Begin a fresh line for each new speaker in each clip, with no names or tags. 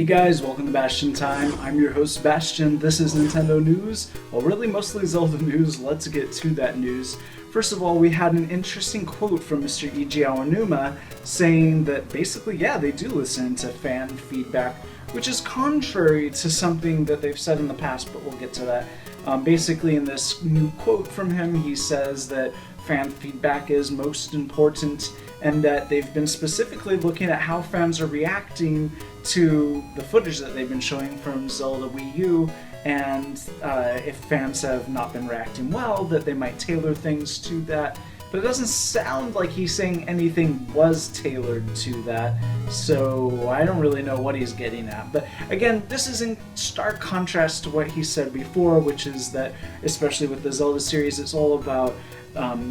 guys, welcome to Bastion Time. I'm your host Bastion. This is Nintendo news. Well, really mostly Zelda news. Let's get to that news. First of all, we had an interesting quote from Mr. E.G. Aonuma saying that basically, yeah, they do listen to fan feedback, which is contrary to something that they've said in the past, but we'll get to that. Basically, in this new quote from him, he says that fan feedback is most important and that they've been specifically looking at how fans are reacting to the footage that they've been showing from Zelda Wii U, and if fans have not been reacting well, that they might tailor things to that. But it doesn't sound like he's saying anything was tailored to that, so I don't really know what he's getting at. But again, this is in stark contrast to what he said before, which is that, especially with the Zelda series, it's all about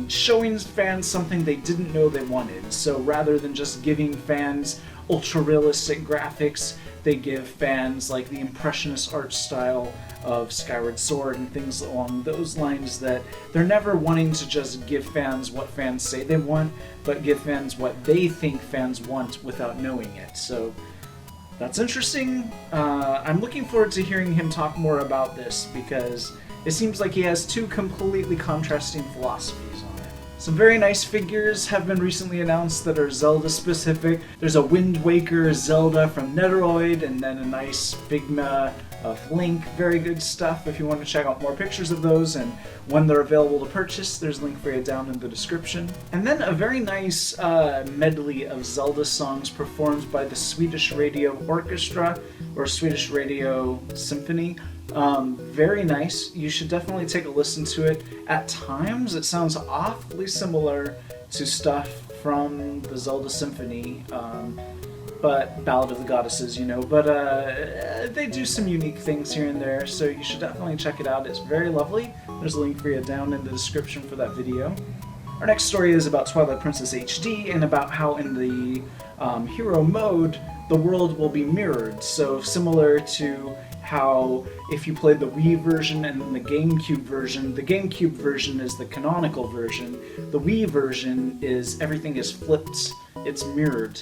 showing fans something they didn't know they wanted. So rather than just giving fans ultra-realistic graphics, they give fans like the impressionist art style of Skyward Sword and things along those lines, that they're never wanting to just give fans what fans say they want, but give fans what they think fans want without knowing it. So that's interesting. I'm looking forward to hearing him talk more about this, because it seems like he has two completely contrasting philosophies on it. Some very nice figures have been recently announced that are Zelda specific. There's a Wind Waker Zelda from NEDOROID, and then a nice FIGMA of Link. Very good stuff. If you want to check out more pictures of those and when they're available to purchase, there's a link for you down in the description. And then a very nice medley of Zelda songs performed by the Swedish Radio Orchestra, or Swedish Radio Symphony. Very nice. You should definitely take a listen to it. At times it sounds awfully similar to stuff from the Zelda Symphony, but Ballad of the Goddesses, you know, but they do some unique things here and there, so you should definitely check it out. It's very lovely. There's a link for you down in the description for that video. Our next story is about Twilight Princess HD, and about how in the hero mode the world will be mirrored. So similar to how if you play the Wii version and then the GameCube version is the canonical version. The Wii version is everything is flipped, it's mirrored.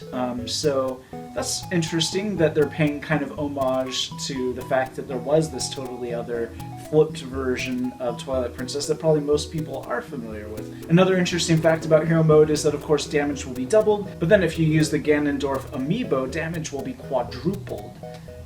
So that's interesting that they're paying kind of homage to the fact that there was this totally other flipped version of Twilight Princess that probably most people are familiar with. Another interesting fact about Hero Mode is that of course damage will be doubled, but then if you use the Ganondorf amiibo, damage will be quadrupled.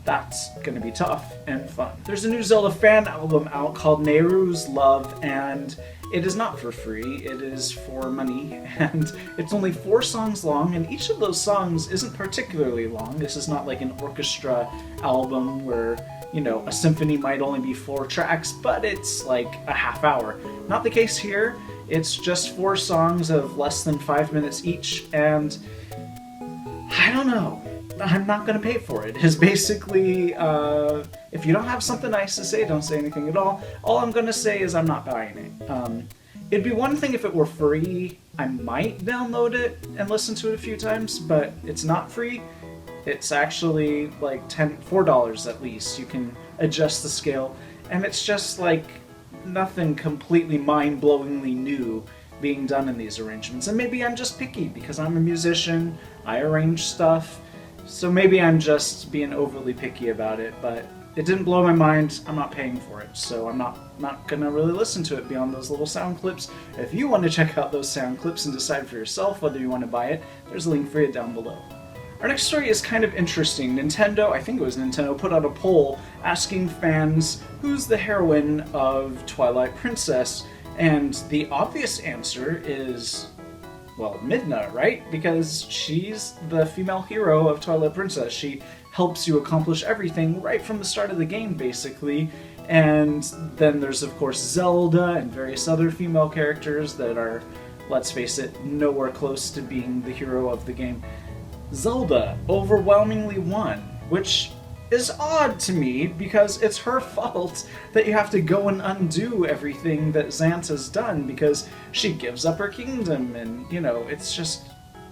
That's gonna be tough and fun. There's a new Zelda fan album out called NAYRU'S Love, and it is not for free, it is for money, and it's only 4 songs long, and each of those songs isn't particularly long. This is not like an orchestra album where, you know, a symphony might only be 4 tracks, but it's like a half hour. Not the case here. It's just 4 songs of less than 5 minutes each, and I don't know. I'm not going to pay for it. It's basically, if you don't have something nice to say, don't say anything at all. All I'm going to say is I'm not buying it. It'd be one thing if it were free. I might download it and listen to it a few times, but it's not free. It's actually like $4 at least. You can adjust the scale, and it's just like nothing completely mind-blowingly new being done in these arrangements. And maybe I'm just picky because I'm a musician, I arrange stuff, so maybe I'm just being overly picky about it, but it didn't blow my mind. I'm not paying for it, so I'm not gonna really listen to it beyond those little sound clips. If you want to check out those sound clips and decide for yourself whether you want to buy it, there's a link for you down below. Our next story is kind of interesting. Nintendo, I think it was Nintendo, put out a poll asking fans who's the heroine of Twilight Princess, and the obvious answer is, well, Midna, right? Because she's the female hero of Twilight Princess. She helps you accomplish everything right from the start of the game, basically. And then there's, of course, Zelda and various other female characters that are, let's face it, nowhere close to being the hero of the game. Zelda overwhelmingly won, which is odd to me because it's her fault that you have to go and undo everything that Xanta's done, because she gives up her kingdom, and, you know, it's just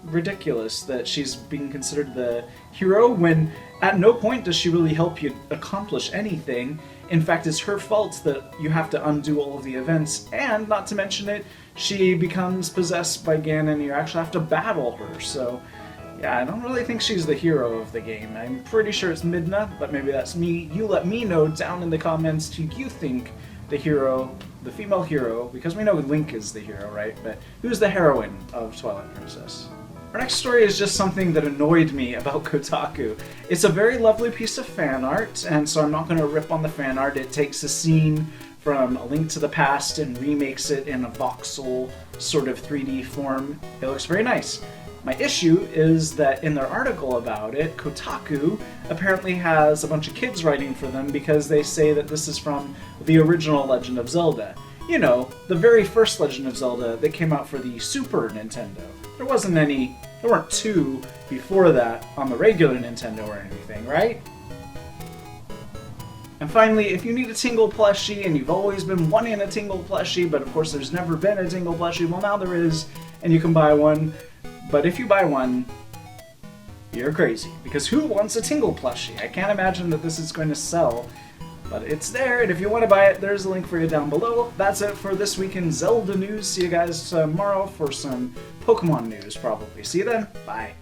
ridiculous that she's being considered the hero when at no point does she really help you accomplish anything. In fact, it's her fault that you have to undo all of the events, and not to mention it, she becomes possessed by Ganon and you actually have to battle her, so Yeah, I don't really think she's the hero of the game. I'm pretty sure it's Midna, but maybe that's me. You let me know down in the comments who you think the hero, the female hero, because we know Link is the hero, right? But who's the heroine of Twilight Princess? Our next story is just something that annoyed me about Kotaku. It's a very lovely piece of fan art, and so I'm not going to rip on the fan art. It takes a scene from A Link to the Past and remakes it in a voxel sort of 3D form. It looks very nice. My issue is that in their article about it, Kotaku apparently has a bunch of kids writing for them because they say that this is from the original Legend of Zelda. You know, the very first Legend of Zelda that came out for the Super Nintendo. There weren't two before that on the regular Nintendo or anything, right? And finally, if you need a Tingle plushie and you've always been wanting a Tingle plushie, but of course there's never been a Tingle plushie, well now there is, and you can buy one. But if you buy one, you're crazy, because who wants a Tingle plushie? I can't imagine that this is going to sell, but it's there, and if you want to buy it, there's a link for you down below. That's it for this week in Zelda news. See you guys tomorrow for some Pokemon news, probably. See you then. Bye.